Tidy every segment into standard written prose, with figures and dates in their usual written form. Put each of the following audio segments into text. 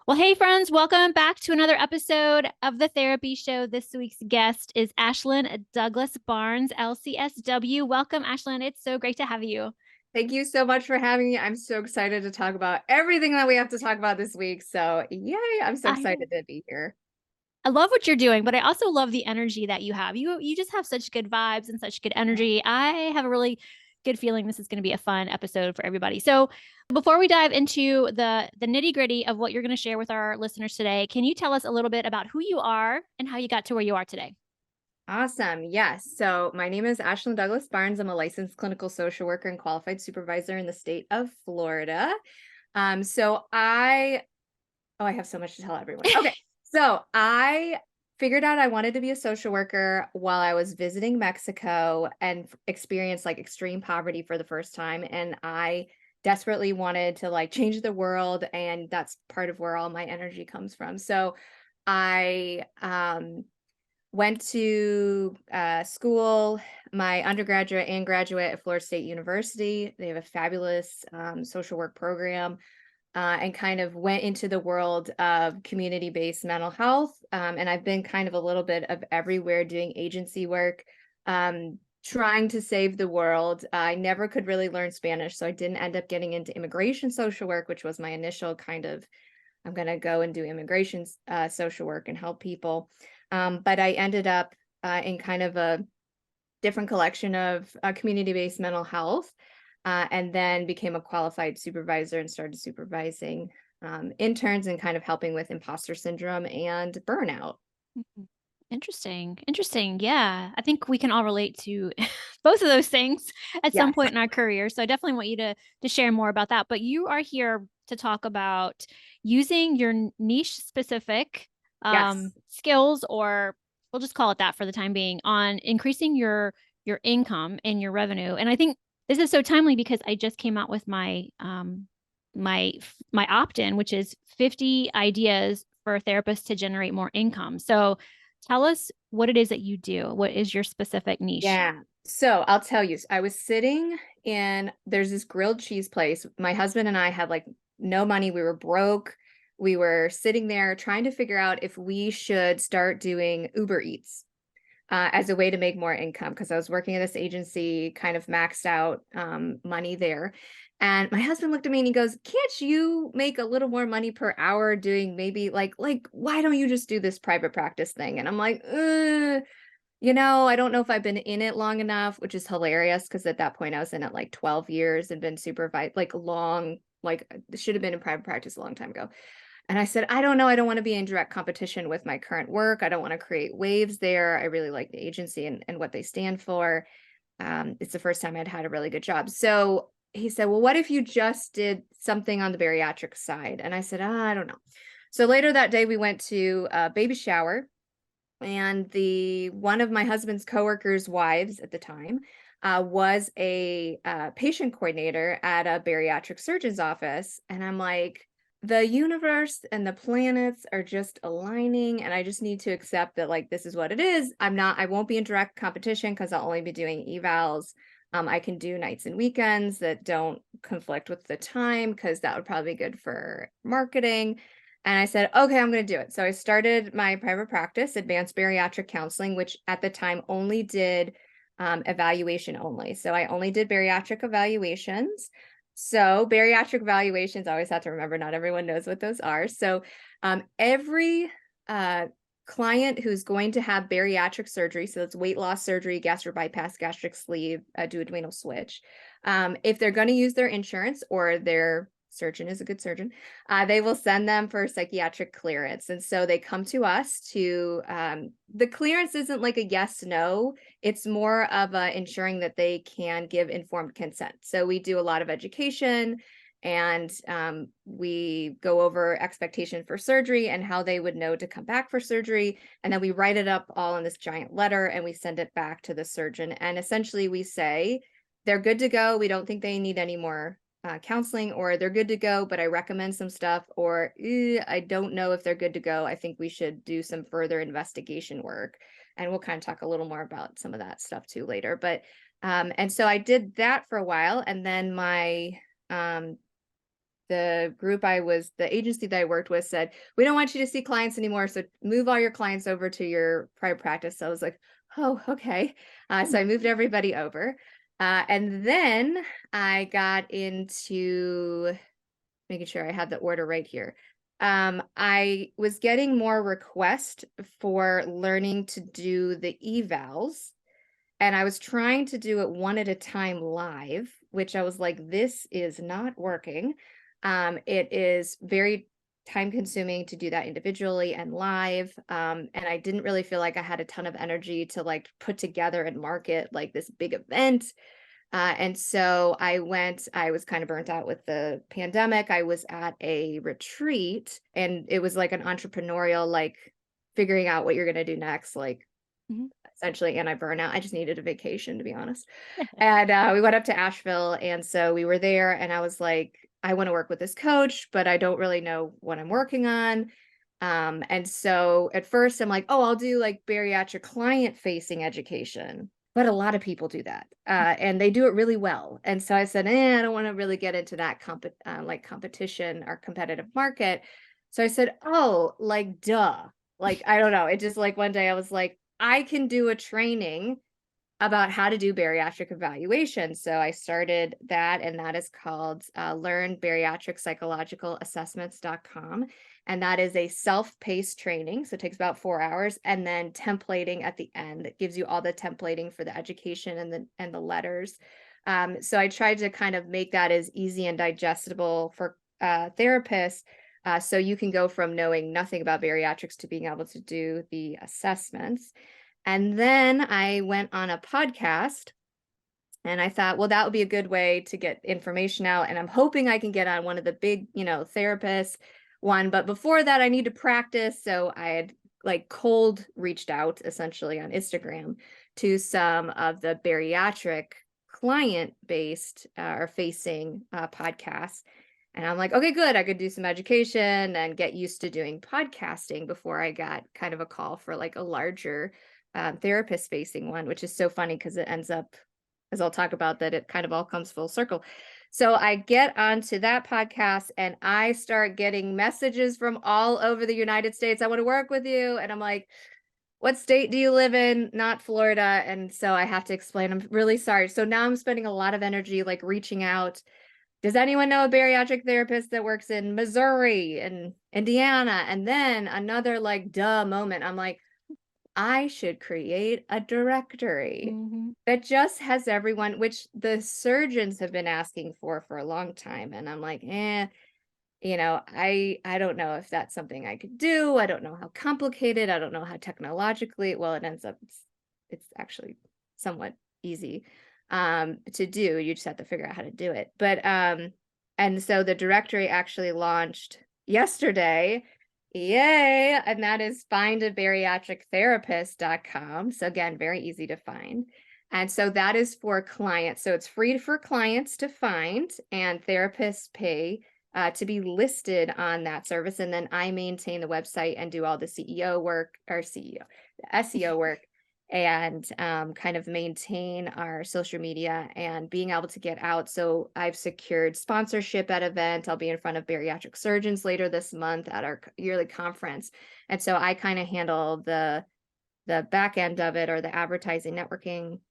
Well, hey, friends, welcome back to another episode of the Therapy Show. This week's guest is Ashlyn Douglass-Barnes, LCSW. Welcome, Ashlyn. It's so great to have you. Thank you so much for having me. I'm so excited to talk about everything that we have to talk about this week. So, yay, I'm so I excited to be here. I love what you're doing, but I also love the energy that you have. You just have such good vibes and such good energy. I have a really good feeling this is going to be a fun episode for everybody. So, before we dive into the nitty-gritty of what you're going to share with our listeners today, can you tell us a little bit about who you are and how you got to where you are today? Awesome. Yes. So, my name is Ashlyn Douglass-Barnes. I'm a licensed clinical social worker and qualified supervisor in the state of Florida. I have so much to tell everyone. Okay. So, I figured out I wanted to be a social worker while I was visiting Mexico and experienced like extreme poverty for the first time. And I desperately wanted to like change the world. And that's part of where all my energy comes from. So, I went to school, my undergraduate and graduate at Florida State University. They have a fabulous social work program, and kind of went into the world of community-based mental health. And I've been kind of a little bit of everywhere doing agency work, trying to save the world. I never could really learn Spanish, so I didn't end up getting into immigration social work, which was my initial kind of, I'm going to go and do immigration social work and help people. But I ended up in kind of a different collection of community-based mental health, and then became a qualified supervisor and started supervising interns and kind of helping with imposter syndrome and burnout. Mhm. Interesting. Interesting. Yeah. I think we can all relate to both of those things at some Yes. point in our career. So I definitely want you to share more about that. But you are here to talk about using your niche specific Yes. skills, or we'll just call it that for the time being, on increasing your income and your revenue. And I think this is so timely because I just came out with my opt-in, which is 50 ideas for therapists to generate more income. So tell us what it is that you do. What is your specific niche? Yeah. So I'll tell you, I was sitting in, there's this grilled cheese place. My husband and I had like no money. We were broke. We were sitting there trying to figure out if we should start doing Uber Eats as a way to make more income, because I was working at this agency, kind of maxed out money there. And my husband looked at me and he goes, "Can't you make a little more money per hour doing maybe like why don't you just do this private practice thing?" And I'm like, I don't know if I've been in it long enough," which is hilarious because at that point I was in it like 12 years and been supervised like long, like should have been in private practice a long time ago. And I said, "I don't know. I don't want to be in direct competition with my current work. I don't want to create waves there. I really like the agency and what they stand for." It's the first time I'd had a really good job. So he said, "Well, what if you just did something on the bariatric side?" And I said, I don't know." So later that day, we went to a baby shower, and the one of my husband's coworkers' wives at the time was a patient coordinator at a bariatric surgeon's office, and I'm like, the universe and the planets are just aligning, and I just need to accept that like this is what it is. I won't be in direct competition because I'll only be doing evals. I can do nights and weekends that don't conflict with the time because that would probably be good for marketing. And I said, "Okay, I'm going to do it." So I started my private practice, Advanced Bariatric Counseling, which at the time only did evaluation only. So I only did bariatric evaluations. So bariatric evaluations, I always have to remember, not everyone knows what those are. So every client who's going to have bariatric surgery, so it's weight loss surgery, gastric bypass, gastric sleeve, duodenal switch, if they're going to use their insurance or their surgeon is a good surgeon, they will send them for psychiatric clearance. And so they come to us to, the clearance isn't like a yes, no, it's more of ensuring that they can give informed consent. So we do a lot of education, and we go over expectation for surgery and how they would know to come back for surgery. And then we write it up all in this giant letter and we send it back to the surgeon. And essentially we say, they're good to go. We don't think they need any more counseling, or they're good to go, but I recommend some stuff, or I don't know if they're good to go. I think we should do some further investigation work. And we'll kind of talk a little more about some of that stuff too later. But and so I did that for a while, and then my the agency that I worked with said, we don't want you to see clients anymore. So move all your clients over to your private practice. So I was like, oh, okay. So I moved everybody over. And then I got into making sure I have the order right here. I was getting more requests for learning to do the evals, and I was trying to do it one at a time live, which I was like, this is not working. It is very time consuming to do that individually and live. And I didn't really feel like I had a ton of energy to like put together and market like this big event. And so I was kind of burnt out with the pandemic. I was at a retreat, and it was like an entrepreneurial, like figuring out what you're going to do next, like Mhm. essentially anti-burnout. I just needed a vacation, to be honest. And we went up to Asheville. And so we were there, and I was like, I want to work with this coach, but I don't really know what I'm working on. And so at first I'm like, oh, I'll do like bariatric client facing education. But a lot of people do that, and they do it really well. And so I said, I don't want to really get into that like competition or competitive market. So I said, oh, like, duh. Like, I don't know. It just like one day I was like, I can do a training about how to do bariatric evaluation. So I started that, and that is called learnbariatric psychological assessments.com. And that is a self-paced training. So it takes about 4 hours, and then templating at the end that gives you all the templating for the education and the letters. So I tried to kind of make that as easy and digestible for therapists. So you can go from knowing nothing about bariatrics to being able to do the assessments. And then I went on a podcast, and I thought, well, that would be a good way to get information out. And I'm hoping I can get on one of the big, therapists one. But before that, I need to practice. So I had like cold reached out essentially on Instagram to some of the bariatric client-based or facing podcasts. And I'm like, okay, good. I could do some education and get used to doing podcasting before I got kind of a call for like a larger therapist facing one, which is so funny because it ends up, as I'll talk about, that it kind of all comes full circle. So I get onto that podcast, and I start getting messages from all over the United States. I want to work with you. And I'm like, what state do you live in? Not Florida. And so I have to explain, I'm really sorry. So now I'm spending a lot of energy like reaching out. Does anyone know a bariatric therapist that works in Missouri and Indiana? And then another like duh moment. I'm like, I should create a directory Mhm. that just has everyone, which the surgeons have been asking for a long time. And I'm like, I don't know if that's something I could do. I don't know how complicated. I don't know how technologically, well, it ends up, it's actually somewhat easy to do. You just have to figure out how to do it. But and so the directory actually launched yesterday. Yay. And that is findabariatrictherapist.com. So again, very easy to find. And so that is for clients. So it's free for clients to find, and therapists pay to be listed on that service. And then I maintain the website and do all the CEO work, or the SEO work, and kind of maintain our social media and being able to get out. So I've secured sponsorship at event. I'll be in front of bariatric surgeons later this month at our yearly conference. And so I kind of handle the back end of it, or the advertising networking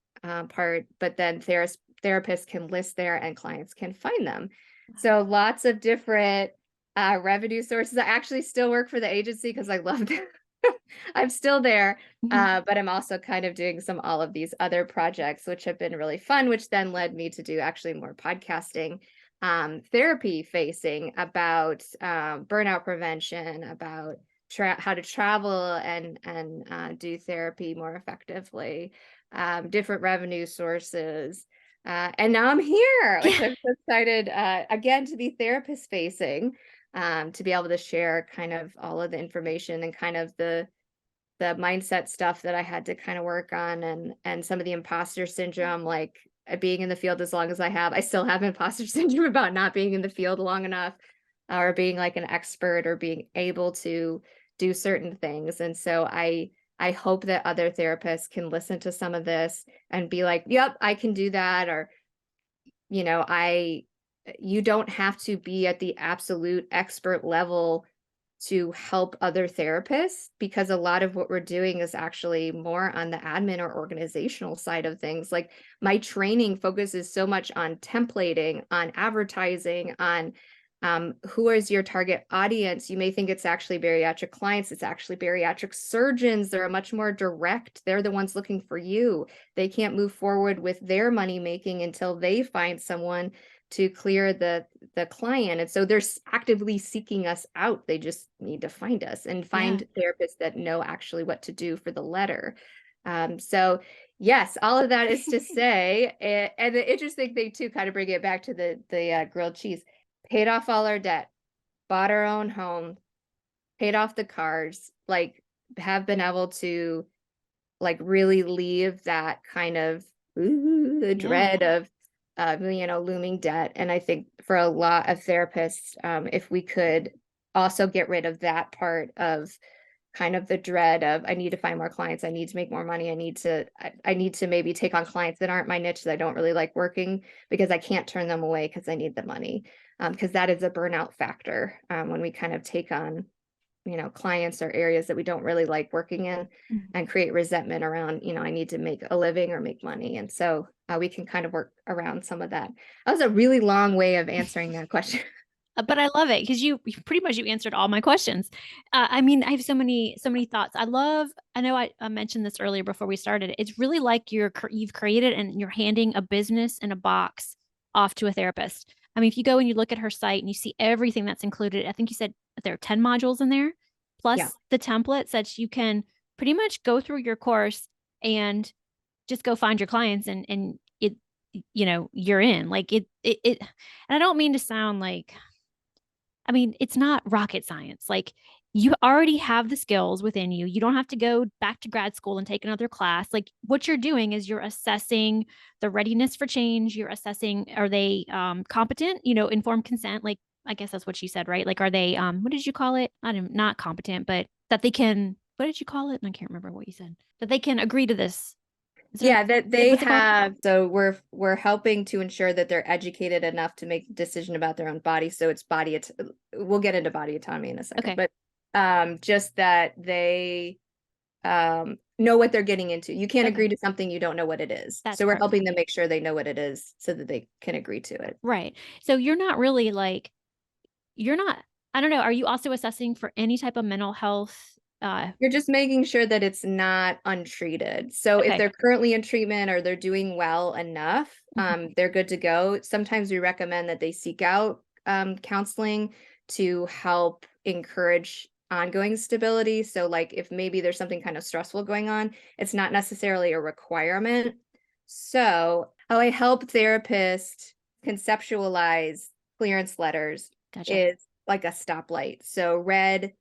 part, but then therapists can list there and clients can find them. So lots of different revenue sources. I actually still work for the agency because I love them. I'm still there, but I'm also kind of doing all of these other projects, which have been really fun, which then led me to do actually more podcasting, therapy facing about burnout prevention, about how to travel and do therapy more effectively, different revenue sources. And now I'm here, which I'm so excited, again, to be therapist facing, to be able to share kind of all of the information and kind of the mindset stuff that I had to kind of work on, and some of the imposter syndrome, like being in the field as long as I have. I still have imposter syndrome about not being in the field long enough, or being like an expert, or being able to do certain things. And so I hope that other therapists can listen to some of this and be like, yep, I can do that. Or, you don't have to be at the absolute expert level to help other therapists, because a lot of what we're doing is actually more on the admin or organizational side of things. Like my training focuses so much on templating, on advertising, on who is your target audience. You may think it's actually bariatric clients. It's actually bariatric surgeons. They're much more direct. They're the ones looking for you. They can't move forward with their money making until they find someone to clear the client. And so they're actively seeking us out. They just need to find us and find therapists that know actually what to do for the letter. So yes, all of that is to say, and the interesting thing too, kind of bring it back to the grilled cheese, paid off all our debt, bought our own home, paid off the cars, like have been able to like really leave that kind of the dread of looming debt. And I think for a lot of therapists, if we could also get rid of that part of kind of the dread of, I need to find more clients, I need to make more money, I need to maybe take on clients that aren't my niche, that I don't really like working, because I can't turn them away because I need the money. Because that is a burnout factor when we kind of take on clients or areas that we don't really like working in, and create resentment around, I need to make a living or make money. And so we can kind of work around some of that. That was a really long way of answering that question. But I love it because you pretty much you answered all my questions. I mean, I have so many thoughts. I know I mentioned this earlier before we started. It's really like you've created and you're handing a business in a box off to a therapist. I mean, if you go and you look at her site and you see everything that's included, I think you said there are 10 modules in there, Yeah. plus the templates that you can pretty much go through your course and just go find your clients and it, you're in. Like and I don't mean to sound like, I mean, it's not rocket science. Like you already have the skills within you. You don't have to go back to grad school and take another class. Like what you're doing is you're assessing the readiness for change. You're assessing, are they competent, informed consent. Like, I guess that's what she said, right? Like, are they, what did you call it? Not competent, but that they can, what did you call it? And I can't remember what you said, that they can agree to this. Yeah, that they What's it called? have. So we're helping to ensure that they're educated enough to make a decision about their own body. So it's we'll get into body autonomy in a second, Okay. but just that they know what they're getting into. You can't Okay. agree to something you don't know what it is. That's So we're perfect. helping them make sure they know what it is so that they can agree to it. Right. So you're not really like, you're not, I don't know, are you also assessing for any type of mental health? You're just making sure that it's not untreated. So if Okay. they're currently in treatment or they're doing well enough, they're good to go. Sometimes we recommend that they seek out counseling to help encourage ongoing stability. So like if maybe there's something kind of stressful going on, it's not necessarily a requirement. So how I help therapists conceptualize clearance letters Gotcha. is like a stoplight. So red,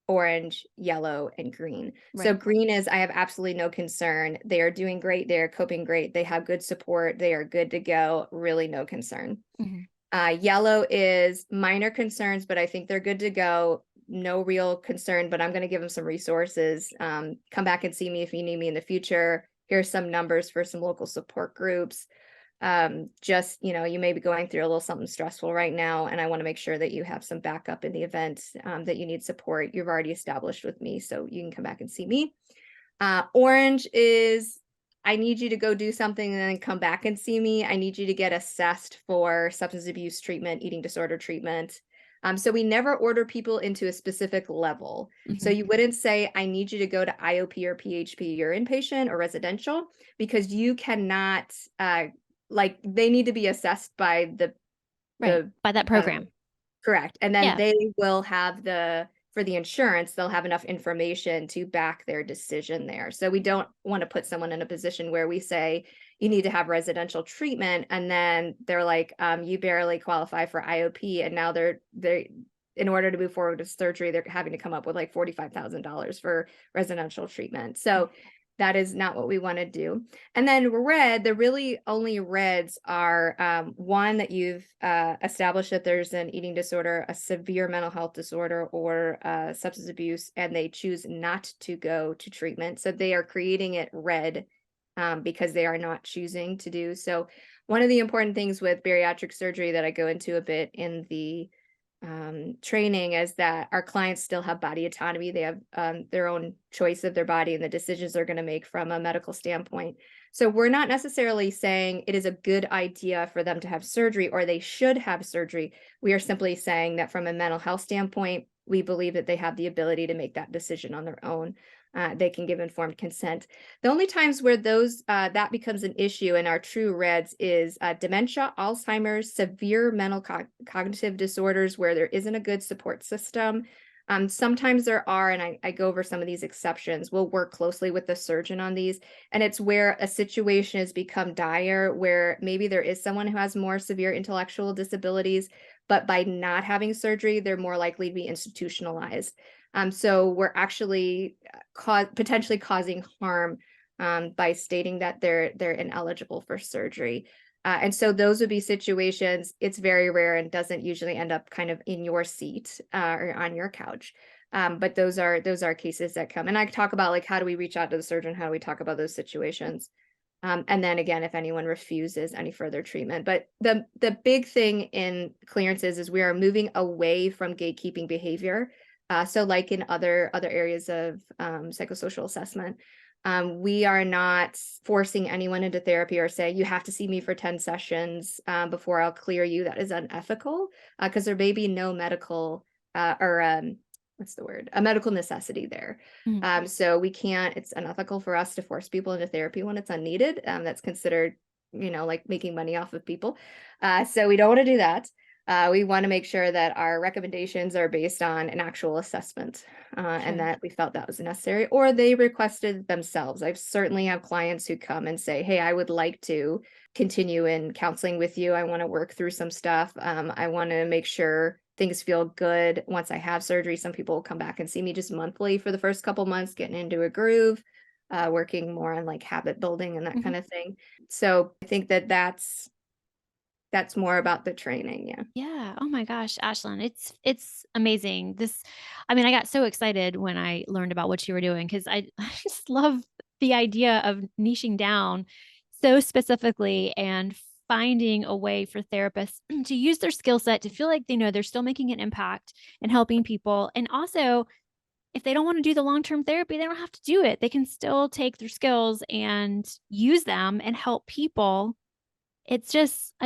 orange, yellow, and green. So Right. green is, I have absolutely no concern. They are doing great. They are coping great. They have good support. They are good to go. Really no concern. Yellow is minor concerns, but I think they're good to go. No real concern, but I'm going to give them some resources. Come back and see me if you need me in the future. Here's some numbers for some local support groups. You may be going through a little something stressful right now, and I want to make sure that you have some backup in the event that you need support. You've already established with me, so you can come back and see me. Orange is, I need you to go do something and then come back and see me. I need you to get assessed for substance abuse treatment, eating disorder treatment. So we never order people into a specific level. So you wouldn't say, I need you to go to IOP or PHP, you're inpatient or residential, because you cannot, they need to be assessed by By that program. correct. And then Yeah. they will have for the insurance, they'll have enough information to back their decision there. So we don't want to put someone in a position where we say, you need to have residential treatment. And then they're like, you barely qualify for IOP. And now they're in order to move forward with surgery, they're having to come up with like $45,000 for residential treatment. So that is not what we want to do. And then red, the really only reds are one, that you've established that there's an eating disorder, a severe mental health disorder, or substance abuse, and they choose not to go to treatment. So they are creating it red because they are not choosing to do. So one of the important things with bariatric surgery that I go into a bit in the training is that our clients still have body autonomy. They have their own choice of their body and the decisions they're going to make from a medical standpoint. So we're not necessarily saying it is a good idea for them to have surgery or they should have surgery. We are simply saying that from a mental health standpoint, we believe that they have the ability to make that decision on their own. They can give informed consent. The only times where those that becomes an issue in our true reds is dementia, Alzheimer's, severe mental cognitive disorders where there isn't a good support system. Sometimes there are, and I go over some of these exceptions. We'll work closely with the surgeon on these, and it's where a situation has become dire, where maybe there is someone who has more severe intellectual disabilities, but by not having surgery, they're more likely to be institutionalized. So we're actually potentially causing harm by stating that they're ineligible for surgery. And so those would be situations, it's very rare and doesn't usually end up kind of in your seat or on your couch. But those are cases that come. And I talk about like, how do we reach out to the surgeon? How do we talk about those situations? And then again, if anyone refuses any further treatment. But the big thing in clearances is we are moving away from gatekeeping behavior. So like in other areas of psychosocial assessment, we are not forcing anyone into therapy or say, you have to see me for 10 sessions before I'll clear you. That is unethical because there may be no medical what's the word? A medical necessity there. Mm-hmm. So we can't, it's unethical for us to force people into therapy when it's unneeded. That's considered, like making money off of people. So we don't want to do that. We want to make sure that our recommendations are based on an actual assessment and that we felt that was necessary, or they requested themselves. I've certainly have clients who come and say, hey, I would like to continue in counseling with you. I want to work through some stuff. I want to make sure things feel good once I have surgery. Some people will come back and see me just monthly for the first couple months, getting into a groove, working more on like habit building and that kind of thing. So I think that that's more about the training. Yeah. Yeah. Oh my gosh, Ashlyn, it's amazing. I got so excited when I learned about what you were doing because I just love the idea of niching down so specifically and finding a way for therapists to use their skill set to feel like they know they're still making an impact and helping people. And also, if they don't want to do the long-term therapy, they don't have to do it. They can still take their skills and use them and help people. I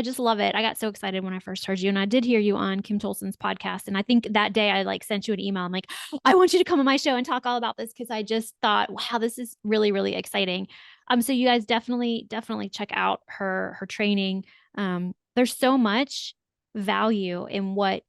just love it. I got so excited when I first heard you, and I did hear you on Kim Tolson's podcast. And I think that day I like sent you an email. I'm like, I want you to come on my show and talk all about this because I just thought, wow, this is really, really exciting. So you guys definitely check out her training. There's so much value in what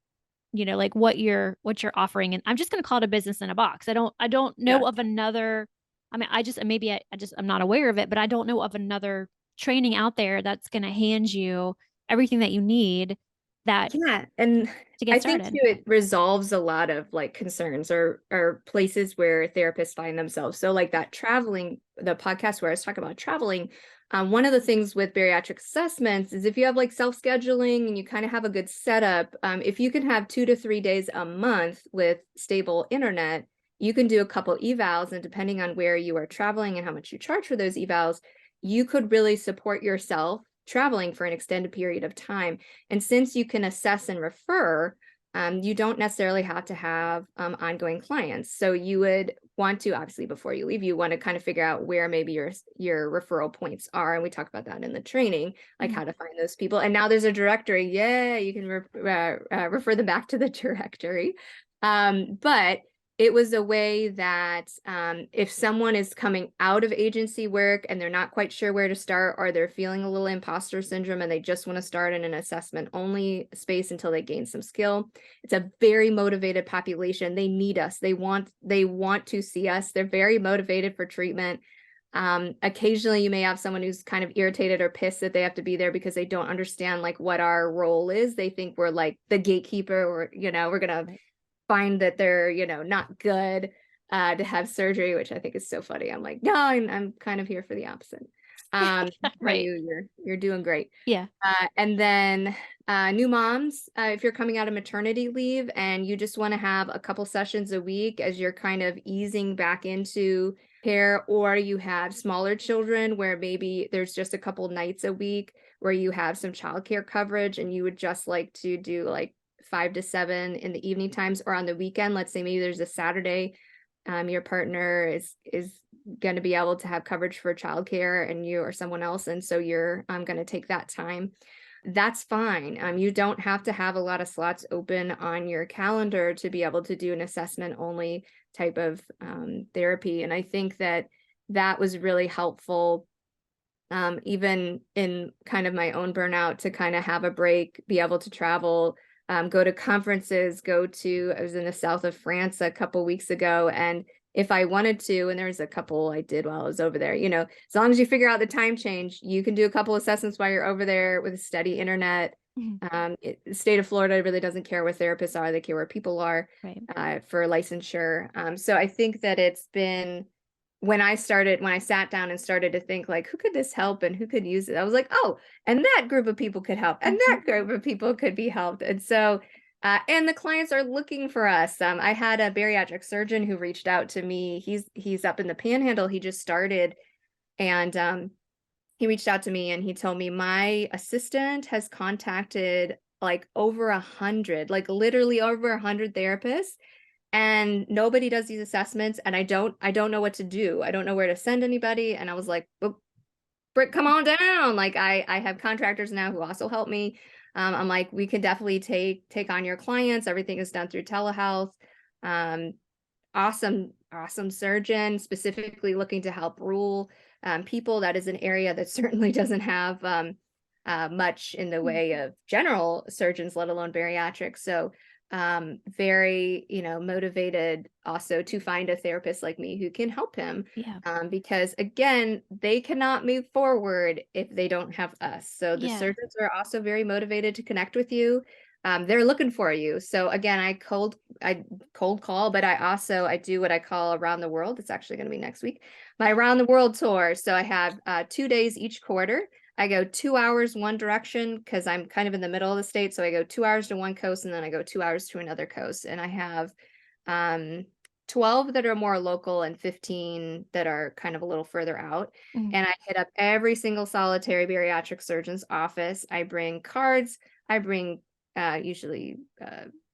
like what you're offering, and I'm just going to call it a business in a box. I don't know of another. I'm not aware of it, but I don't know of another training out there that's going to hand you everything that you need that and to get I think started. too, it resolves a lot of like concerns or places where therapists find themselves. So like that traveling, the podcast where I was talking about traveling, one of the things with bariatric assessments is if you have like self-scheduling and you kind of have a good setup, if you can have 2 to 3 days a month with stable internet, you can do a couple evals, and depending on where you are traveling and how much you charge for those evals, you could really support yourself traveling for an extended period of time. And since you can assess and refer, you don't necessarily have to have ongoing clients. So you would want to, obviously, before you leave, you want to kind of figure out where maybe your referral points are. And we talk about that in the training, like how to find those people. And now there's a directory. Yeah, you can refer them back to the directory. But it was a way that if someone is coming out of agency work and they're not quite sure where to start, or they're feeling a little imposter syndrome and they just want to start in an assessment only space until they gain some skill, it's a very motivated population. They need us. They want to see us. They're very motivated for treatment. Occasionally you may have someone who's kind of irritated or pissed that they have to be there because they don't understand like what our role is. They think we're like the gatekeeper, or, we're going to find that they're, not good to have surgery, which I think is so funny. I'm like, no, I'm kind of here for the opposite. Right. You're doing great. Yeah. And then new moms, if you're coming out of maternity leave and you just want to have a couple sessions a week as you're kind of easing back into care, or you have smaller children where maybe there's just a couple nights a week, where you have some childcare coverage and you would just like to do like 5 to 7 in the evening times or on the weekend. Let's say maybe there's a Saturday, your partner is going to be able to have coverage for childcare and you or someone else, and so you're going to take that time. That's fine. You don't have to have a lot of slots open on your calendar to be able to do an assessment only type of therapy. And I think that that was really helpful, even in kind of my own burnout, to kind of have a break, be able to travel, go to conferences, I was in the south of France a couple weeks ago, and if I wanted to, and there's a couple I did while I was over there, as long as you figure out the time change, you can do a couple assessments while you're over there with a steady internet. The state of Florida really doesn't care where therapists are, they care where people are, Right. for licensure. So I think that it's been, when I sat down and started to think like, who could this help and who could use it? I was like, oh, and that group of people could help, and that group of people could be helped. And so, and the clients are looking for us. I had a bariatric surgeon who reached out to me. He's up in the Panhandle. He just started, and he reached out to me and he told me, my assistant has contacted like over 100, like literally over 100 therapists, and nobody does these assessments, and I don't know what to do. I don't know where to send anybody. And I was like, oh, Britt, come on down. Like I have contractors now who also help me. I'm like, we can definitely take on your clients. Everything is done through telehealth. Awesome surgeon, specifically looking to help rural people. That is an area that certainly doesn't have much in the way of general surgeons, let alone bariatrics. So very, motivated also to find a therapist like me who can help him. Yeah. Because again, they cannot move forward if they don't have us. So the surgeons are also very motivated to connect with you. They're looking for you. So again, I cold call, but I do what I call around the world. It's actually going to be next week, my around the world tour. So I have 2 days each quarter. I go 2 hours one direction because I'm kind of in the middle of the state. So I go 2 hours to one coast and then I go 2 hours to another coast. And I have 12 that are more local and 15 that are kind of a little further out. And I hit up every single solitary bariatric surgeon's office. I bring cards. I bring usually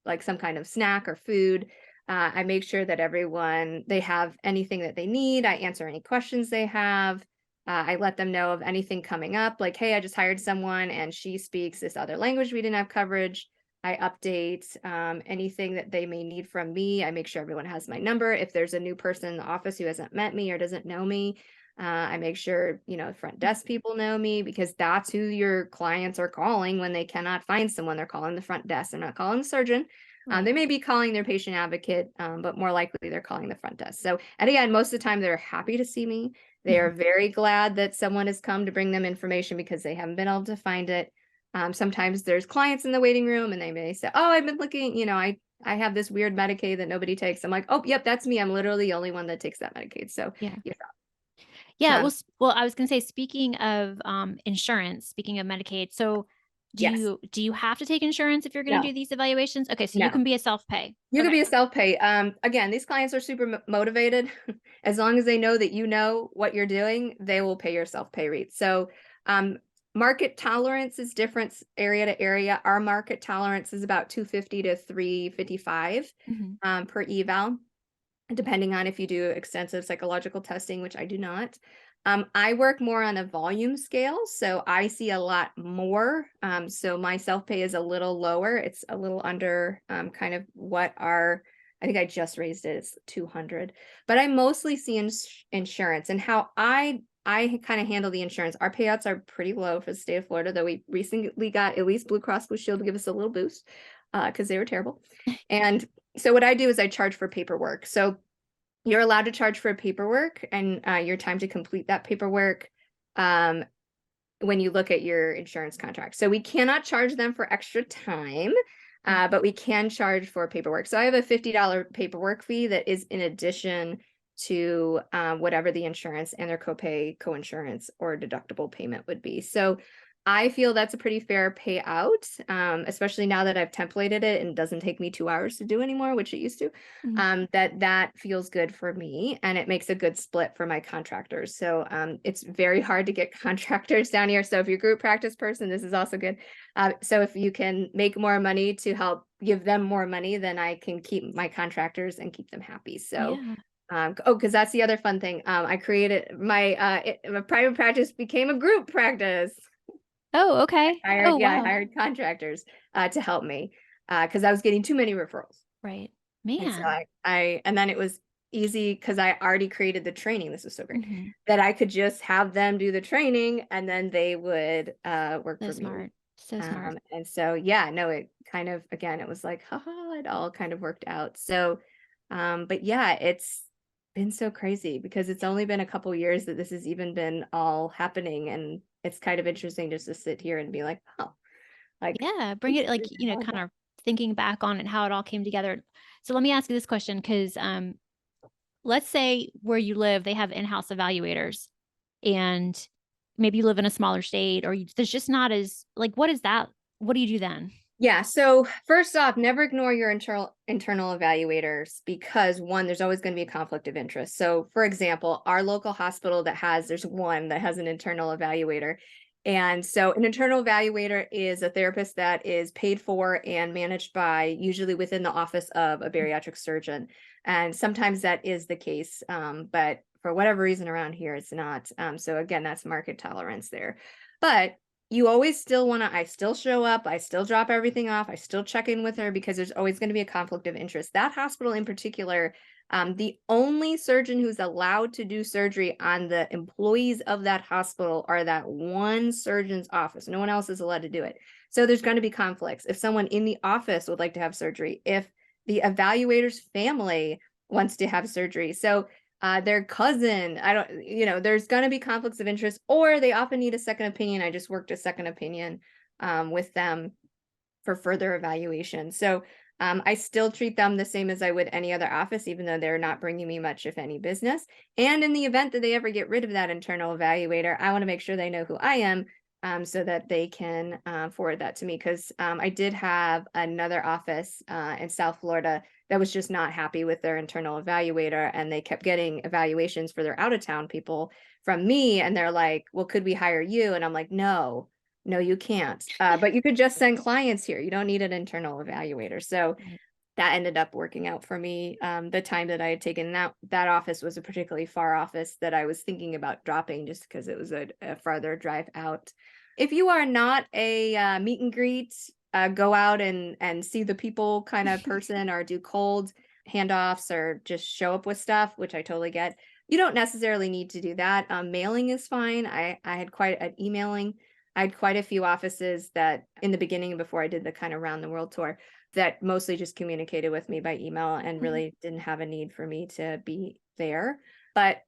like some kind of snack or food. I make sure that they have anything that they need. I answer any questions they have. I let them know of anything coming up, like, hey, I just hired someone and she speaks this other language we didn't have coverage. I update anything that they may need from me. I make sure everyone has my number. If there's a new person in the office who hasn't met me or doesn't know me, I make sure, front desk people know me, because that's who your clients are calling when they cannot find someone. They're calling the front desk. They're not calling the surgeon. Right. They may be calling their patient advocate, but more likely they're calling the front desk. So, and again, most of the time they're happy to see me. They are very glad that someone has come to bring them information because they haven't been able to find it. Sometimes there's clients in the waiting room and they may say, oh, I've been looking, I have this weird Medicaid that nobody takes. I'm like, oh, yep, that's me. I'm literally the only one that takes that Medicaid. So Yeah. yeah. Yeah. Well, I was going to say, speaking of insurance, speaking of Medicaid, so do you have to take insurance if you're going to do these evaluations? Okay. So you can be a self-pay. You can be a self-pay. Again, these clients are super motivated. As long as they know that you know what you're doing, they will pay your self-pay rate. So market tolerance is different area to area. Our market tolerance is about $250 to $355 per eval, depending on if you do extensive psychological testing, which I do not. I work more on a volume scale, so I see a lot more. So my self-pay is a little lower. It's a little under kind of what I think I just raised it. It's 200, but I mostly see insurance, and how I kind of handle the insurance. Our payouts are pretty low for the state of Florida, though we recently got at least Blue Cross Blue Shield to give us a little boost because they were terrible. And so what I do is I charge for paperwork. So you're allowed to charge for paperwork and your time to complete that paperwork when you look at your insurance contract. So we cannot charge them for extra time, but we can charge for paperwork. So I have a $50 paperwork fee that is in addition to whatever the insurance and their copay, coinsurance, or deductible payment would be. So I feel that's a pretty fair payout, especially now that I've templated it and it doesn't take me 2 hours to do anymore, which it used to. Mhm. That feels good for me, and it makes a good split for my contractors. So it's very hard to get contractors down here. So if you're a group practice person, this is also good. So if you can make more money to help give them more money, then I can keep my contractors and keep them happy. So Yeah. because that's the other fun thing. I created my private practice became a group practice. Oh, okay. Oh, I wow. hired contractors to help me because I was getting too many referrals. Right. And so Man. and then it was easy because I already created the training. This was so great Mhm. that I could just have them do the training and then they would work So for me. smart. So smart. And so, yeah, no, it kind of, again, it was like, haha, it all kind of worked out. So, but yeah, it's been so crazy because it's only been a couple years that this has even been all happening. And it's kind of interesting just to sit here and be like, oh, like, Yeah, bring it like, kind of thinking back on it, how it all came together. So let me ask you this question, because let's say where you live, they have in-house evaluators, and maybe you live in a smaller state, or there's just not as like, what is that? What do you do then? yeah. So first off, never ignore your internal evaluators because one, there's always going to be a conflict of interest. So for example, our local hospital there's one that has an internal evaluator. And so an internal evaluator is a therapist that is paid for and managed by usually within the office of a bariatric surgeon. And sometimes that is the case. But for whatever reason around here, it's not. So again, that's market tolerance there. But you always still want to, I still show up, I still drop everything off, I still check in with her because there's always going to be a conflict of interest. That hospital in particular, the only surgeon who's allowed to do surgery on the employees of that hospital are that one surgeon's office. No one else is allowed to do it. So there's going to be conflicts. If someone in the office would like to have surgery, if the evaluator's family wants to have surgery. So their cousin, I don't, there's going to be conflicts of interest, or they often need a second opinion. I just worked a second opinion with them for further evaluation. So I still treat them the same as I would any other office, even though they're not bringing me much, if any, business. And in the event that they ever get rid of that internal evaluator, I want to make sure they know who I am so that they can forward that to me. Because I did have another office in South Florida that was just not happy with their internal evaluator, and they kept getting evaluations for their out-of-town people from me, and they're like, well, could we hire you? And I'm like, no, you can't. But you could just send clients here. You don't need an internal evaluator. So Right. that ended up working out for me. The time that I had taken that office was a particularly far office that I was thinking about dropping just because it was a farther drive out. If you are not a meet and greet, go out and see the people kind of person, or do cold handoffs, or just show up with stuff, which I totally get. You don't necessarily need to do that. Mailing is fine. I had quite an emailing. I had quite a few offices that in the beginning, before I did the kind of round the world tour, that mostly just communicated with me by email and Mhm. really didn't have a need for me to be there. But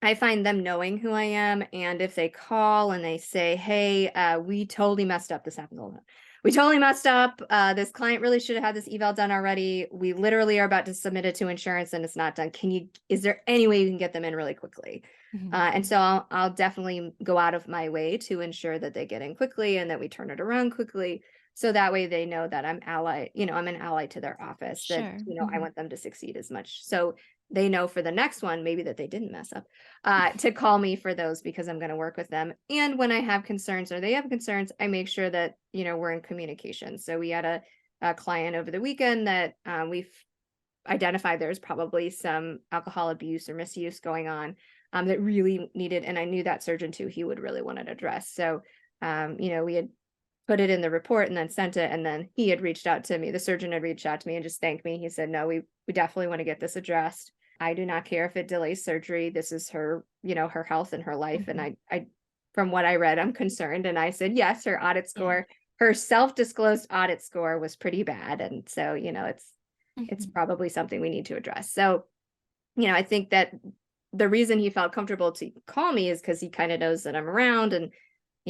I find them knowing who I am, and if they call and they say, hey, we totally messed up, this happens all the time. We totally messed up. This client really should have had this eval done already. We literally are about to submit it to insurance and it's not done. Is there any way you can get them in really quickly? Mhm. And so I'll definitely go out of my way to ensure that they get in quickly and that we turn it around quickly. So that way they know that I'm I'm an ally to their office, that, Sure. I Mhm. want them to succeed as much. So they know for the next one, maybe that they didn't mess up, to call me for those because I'm going to work with them. And when I have concerns or they have concerns, I make sure that, we're in communication. So we had a client over the weekend that we've identified there's probably some alcohol abuse or misuse going on that really needed, and I knew that surgeon too, he would really want it addressed. So, we had put it in the report and then sent it, and then he had reached out to me. The surgeon had reached out to me and just thanked me. He said, no, we definitely want to get this addressed. I do not care if it delays surgery. This is her, her health and her life. And Mhm. I, from what I read, I'm concerned. And I said, yes, Yeah. her self-disclosed audit score was pretty bad. And so, it's Mhm. probably something we need to address. So, I think that the reason he felt comfortable to call me is because he kind of knows that I'm around, and,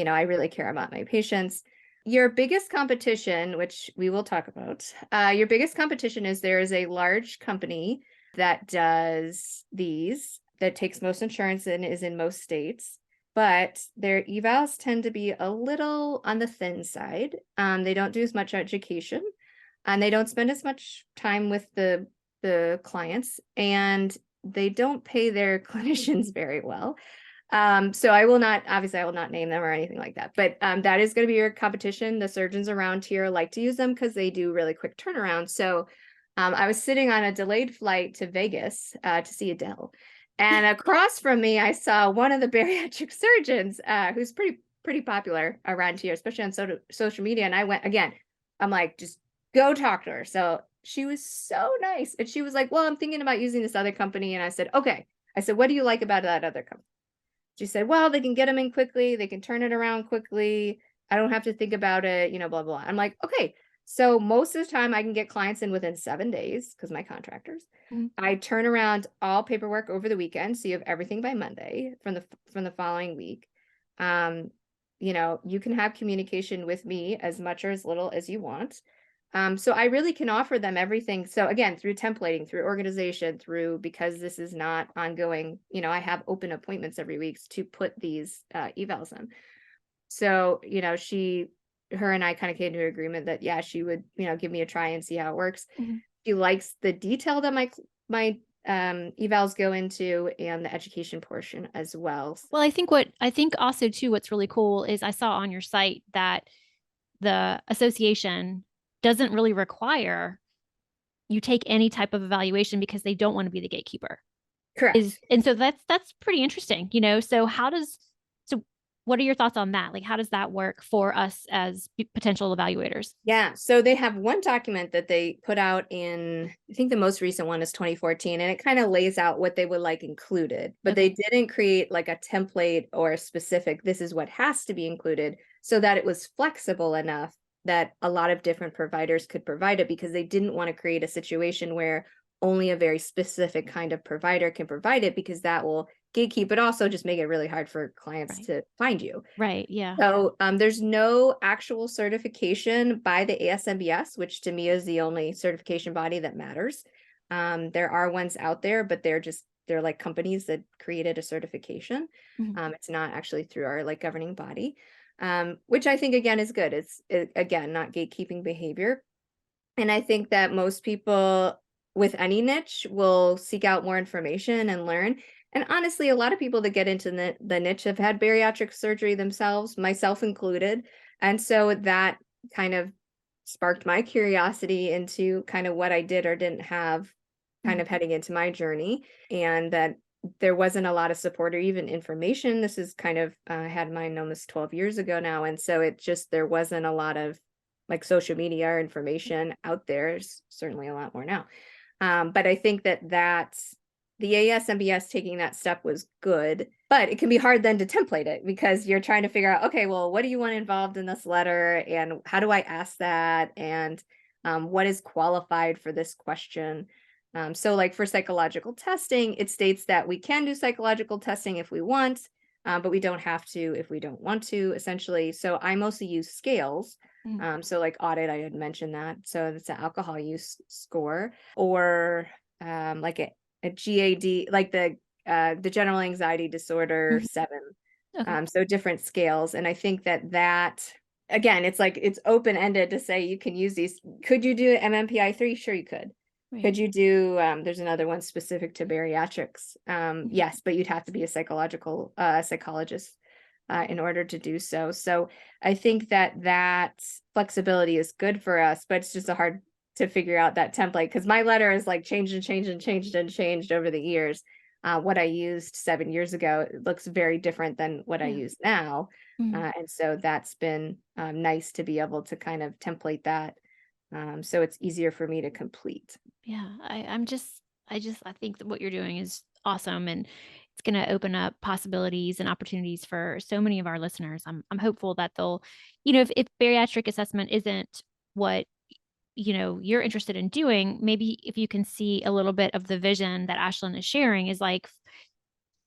I really care about my patients. Your biggest competition, which we will talk about, your biggest competition is there is a large company that does these, that takes most insurance and is in most states. but their evals tend to be a little on the thin side. They don't do as much education, and they don't spend as much time with the clients, and they don't pay their clinicians very well. So I will not, obviously I will not name them or anything like that, but that is going to be your competition. The surgeons around here like to use them because they do really quick turnaround. So I was sitting on a delayed flight to Vegas to see Adele. And across from me, I saw one of the bariatric surgeons who's pretty popular around here, especially on social media. And I went again, I'm like, just go talk to her. So she was so nice. And she was like, well, I'm thinking about using this other company. And I said, okay. I said, what do you like about that other company? She said, well, they can get them in quickly. They can turn it around quickly. I don't have to think about it, blah, blah. I'm like, okay. So most of the time I can get clients in within 7 days because my contractors. I turn around all paperwork over the weekend. So you have everything by Monday from the following week. You can have communication with me as much or as little as you want. So I really can offer them everything. So again, through templating, through organization, because this is not ongoing, I have open appointments every week to put these evals in. So, her and I kind of came to an agreement that, yeah, she would, give me a try and see how it works. She likes the detail that my evals go into and the education portion as well. Well, I think also too, what's really cool is I saw on your site that the association doesn't really require you take any type of evaluation because they don't want to be the gatekeeper. Correct. And so that's pretty interesting, so what are your thoughts on that? Like, how does that work for us as potential evaluators? Yeah. So they have one document that they put out in, I think the most recent one is 2014, and it kind of lays out what they would like included, but they didn't create like a template or a specific, this is what has to be included, so that it was flexible enough that a lot of different providers could provide it, because they didn't want to create a situation where only a very specific kind of provider can provide it, because that will gatekeep, but also just make it really hard for clients to find you. Right. Yeah. So there's no actual certification by the ASMBS, which to me is the only certification body that matters. There are ones out there, but they're like companies that created a certification. It's not actually through our like governing body, which I think again is good. It's again not gatekeeping behavior. And I think that most people with any niche will seek out more information and learn. And honestly, a lot of people that get into the niche have had bariatric surgery themselves, myself included. And so that kind of sparked my curiosity into kind of what I did or didn't have kind of heading into my journey, and that there wasn't a lot of support or even information. This is kind of, I had mine almost 12 years ago now. And so there wasn't a lot of like social media or information out there. There's certainly a lot more now. But I think that the ASMBS taking that step was good, but it can be hard then to template it, because you're trying to figure out, okay, well, what do you want involved in this letter? And how do I ask that? And what is qualified for this question? So like for psychological testing, it states that we can do psychological testing if we want, but we don't have to if we don't want to, essentially. So I mostly use scales. So like audit, I had mentioned that. So it's an alcohol use score, or like a GAD, like the general anxiety disorder 7. So different scales. And I think that again, it's like, it's open-ended to say you can use these. Could you do MMPI-3? Sure, you could. Could you do, there's another one specific to bariatrics. Yes, but you'd have to be a psychologist in order to do so. So I think that flexibility is good for us, but it's just hard to figure out that template, because my letter is like changed and changed and changed and changed over the years. What I used 7 years ago, it looks very different than what I use now. And so that's been nice to be able to kind of template that. So it's easier for me to complete. Yeah. I think that what you're doing is awesome. And it's going to open up possibilities and opportunities for so many of our listeners. I'm hopeful that they'll, if bariatric assessment isn't what you're interested in doing, maybe if you can see a little bit of the vision that Ashlyn is sharing, is like,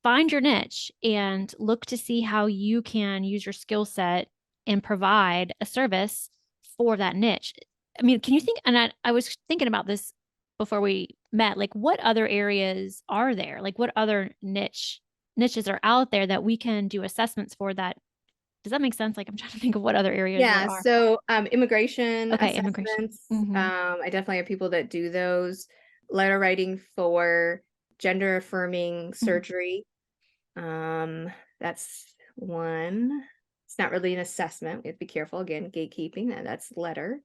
find your niche and look to see how you can use your skill set and provide a service for that niche. I mean, can you think, and I was thinking about this before we met, like what other areas are there? Like what other niche niches are out there that we can do assessments for that. Does that make sense? Like I'm trying to think of what other areas there Yeah, are. so immigration Okay, immigration. assessments. Mm-hmm. I definitely have people that do those. Letter writing for gender affirming Mm-hmm. surgery. That's one. It's not really an assessment. We have to be careful. Again, gatekeeping, that's letter.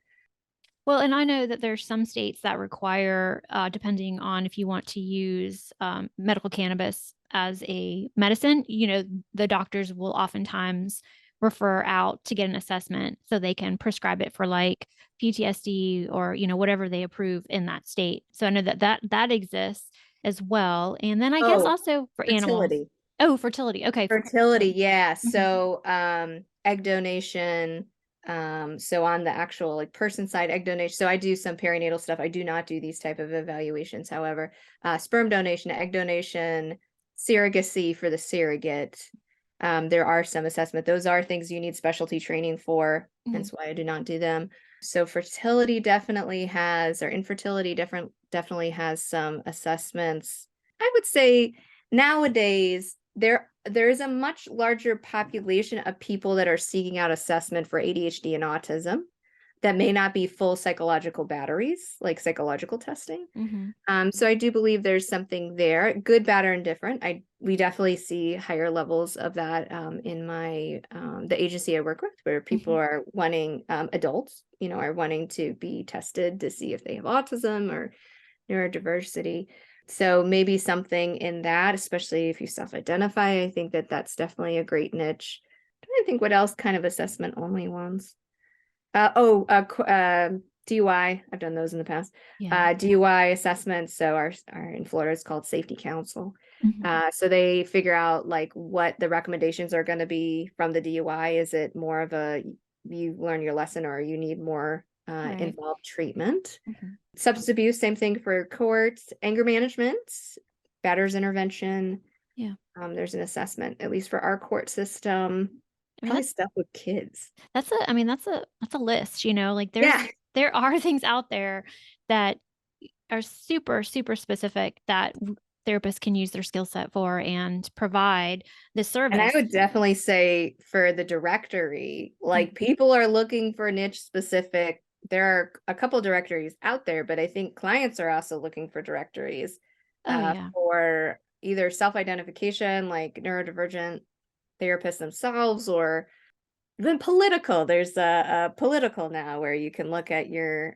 Well, and I know that there's some states that require, depending on if you want to use medical cannabis as a medicine, the doctors will oftentimes refer out to get an assessment so they can prescribe it for like PTSD or, whatever they approve in that state. So I know that exists as well. And then I guess Oh, also for animals. fertility. Oh, fertility. Okay, for Fertility, fertility. yeah. Mhm. So, egg donation. So on the actual like person side, egg donation. So I do some perinatal stuff. I do not do these type of evaluations. However, sperm donation, egg donation, surrogacy for the surrogate. There are some assessment. Those are things you need specialty training for. Mhm. Hence why I do not do them. So fertility definitely has, or infertility definitely has some assessments. I would say nowadays there is a much larger population of people that are seeking out assessment for ADHD and autism that may not be full psychological batteries, like psychological testing. Mhm. So I do believe there's something there, good, bad, or indifferent. We definitely see higher levels of that in my the agency I work with, where people Mhm. are wanting adults, are wanting to be tested to see if they have autism or neurodiversity. So maybe something in that, especially if you self-identify, I think that that's definitely a great niche. I'm trying to think what else kind of assessment only ones. DUI. I've done those in the past. Yeah. DUI assessments. So our in Florida is called safety council. Mhm. So they figure out like what the recommendations are going to be from the DUI. Is it more of a you learn your lesson or you need more Right. involved treatment? Mhm. Substance abuse, same thing for courts. Anger management, batter's intervention. Yeah. There's an assessment, at least for our court system. I mean, Probably stuff with kids. I mean, that's a list, like Yeah. there are things out there that are super, super specific that therapists can use their skill set for and provide the And I service. would definitely say for the directory, like Mhm. people are looking for niche specific. There are a couple directories out there, but I think clients are also looking for directories Oh yeah. for either self-identification, like neurodivergent therapists themselves, or even political. There's a political now where you can look at your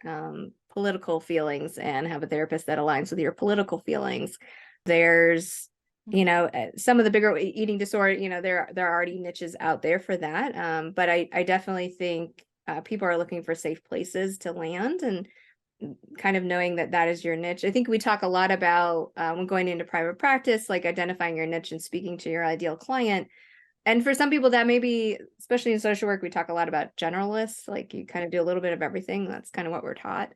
political feelings and have a therapist that aligns with your political feelings. There's, Mhm. some of the bigger eating disorder, there are already niches out there for that. But I definitely think people are looking for safe places to land and kind of knowing that that is your niche. I think we talk a lot about when going into private practice, like identifying your niche and speaking to your ideal client. And for some people that may be, especially in social work, we talk a lot about generalists, like you kind of do a little bit of everything. That's kind of what we're taught.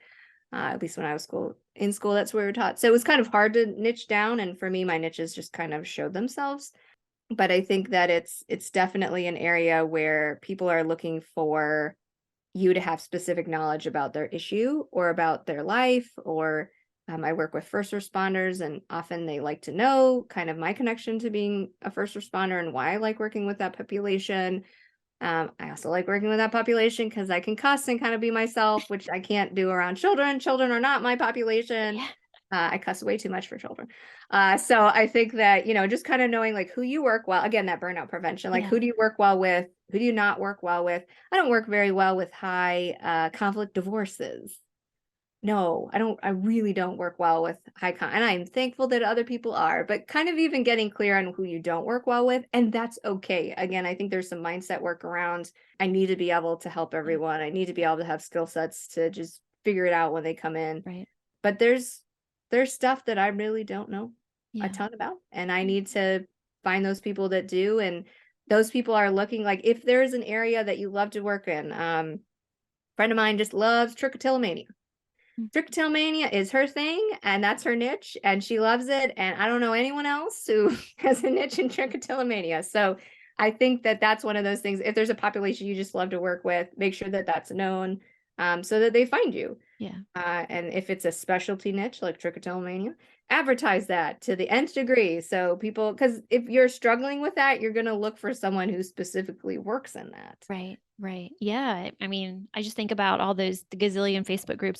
At least when I was in school, that's what we were taught. So it was kind of hard to niche down. And for me, my niches just kind of showed themselves. But I think that it's definitely an area where people are looking for you to have specific knowledge about their issue or about their life, or I work with first responders, and often they like to know kind of my connection to being a first responder and why I like working with that population. I also like working with that population because I can cuss and kind of be myself, which I can't do around children. Children are not my population. Yeah. I cuss way too much for children. So I think that, just kind of knowing like who you work well, again, that burnout prevention, like Yeah. who do you work well with? Who do you not work well with? I don't work very well with high conflict divorces. No, I don't. I really don't work well with and I'm thankful that other people are, but kind of even getting clear on who you don't work well with, and that's okay. Again, I think there's some mindset work around. I need to be able to help Yeah. everyone. I need to be able to have skill sets to just figure it out when they come in. Right. But there's stuff that I really don't know a Yeah. ton about, and I need to find those people that do. And those people are looking like if there's an area that you love to work in. Friend of mine just loves trichotillomania. Mm. Trichotillomania is her thing, and that's her niche, and she loves it. And I don't know anyone else who has a niche in trichotillomania. So I think that that's one of those things. If there's a population you just love to work with, make sure that that's known, so that they find you. Yeah. And if it's a specialty niche like trichotillomania, advertise that to the nth degree. So people, because if you're struggling with that, you're going to look for someone who specifically works in that. Right. Right. Yeah. I mean, I just think about all the gazillion Facebook groups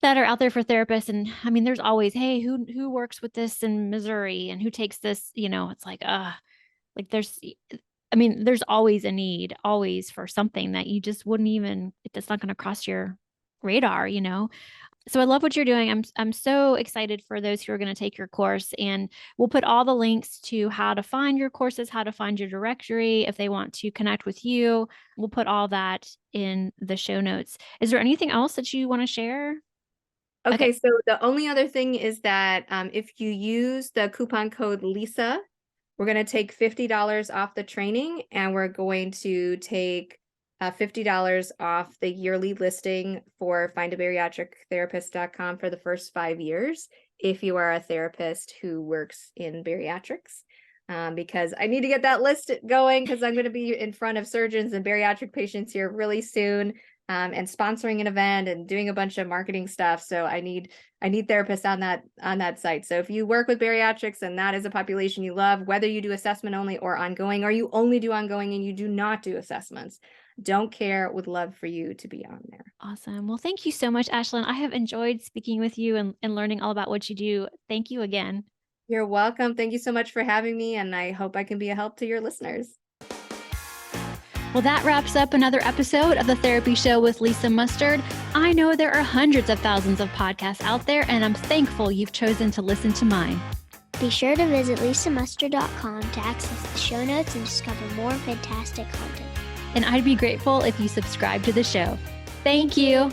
that are out there for therapists. And I mean, there's always, hey, who works with this in Missouri and who takes this, it's like, I mean, there's always a need, always, for something that you just wouldn't even, it's not going to cross your radar. So I love what you're doing. I'm so excited for those who are going to take your course, and we'll put all the links to how to find your courses, how to find your directory. If they want to connect with you, we'll put all that in the show notes. Is there anything else that you want to share? Okay, so the only other thing is that if you use the coupon code Lisa, we're going to take $50 off the training, and we're going to take $50 off the yearly listing for findabariatrictherapist.com for the first 5 years if you are a therapist who works in bariatrics. Because I need to get that list going, because I'm going to be in front of surgeons and bariatric patients here really soon, and sponsoring an event and doing a bunch of marketing stuff. So I need therapists on that site. So if you work with bariatrics and that is a population you love, whether you do assessment only or ongoing, or you only do ongoing and you do not do assessments, don't care, would love for you to be on there. Awesome. Well, thank you so much, Ashlyn. I have enjoyed speaking with you and learning all about what you do. Thank you again. You're welcome. Thank you so much for having me, and I hope I can be a help to your listeners. Well, that wraps up another episode of The Therapy Show with Lisa Mustard. I know there are hundreds of thousands of podcasts out there, and I'm thankful you've chosen to listen to mine. Be sure to visit lisamustard.com to access the show notes and discover more fantastic content. And I'd be grateful if you subscribe to the show. Thank you.